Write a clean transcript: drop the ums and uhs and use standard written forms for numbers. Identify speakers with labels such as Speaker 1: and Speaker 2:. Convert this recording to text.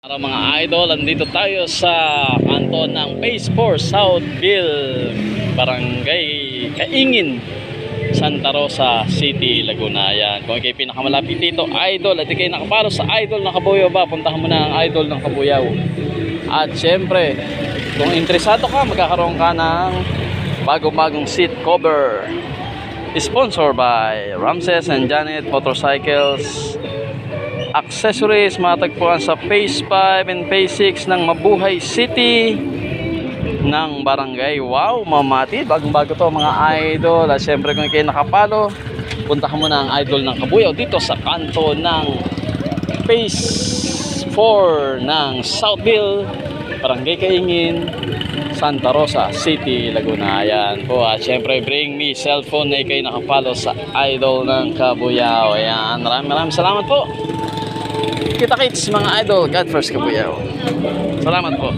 Speaker 1: Para mga idol, andito tayo sa kanto ng Phase 4 Southville, Barangay Kaingin, Santa Rosa City, Laguna. Yan. Kung ikay pinakamalapit dito, idol, at ikay nakapalo sa idol ng Kabuyaw ba, puntahan mo na ang idol ng Kabuyaw. At syempre, kung interesado ka, magkakaroon ka ng bagong seat cover. Sponsor by Ramses and Janet Motorcycles Accessories, matagpuan sa Phase 5 and Phase 6 ng Mabuhay City ng Barangay. Wow, mamatid, bagong-bago to mga idol. At syempre kung kayo nakapalo, puntahan mo na ang idol ng Kabuyaw dito sa kanto ng Phase 4 ng Southville, Barangay Kaingin, Santa Rosa City, Laguna. Ayan po. At syempre bring me cellphone na kayo nakapalo sa idol ng Kabuyaw. Ayan, maraming salamat po. Kita-kits mga idol. God first, Kabuyaw. Salamat po.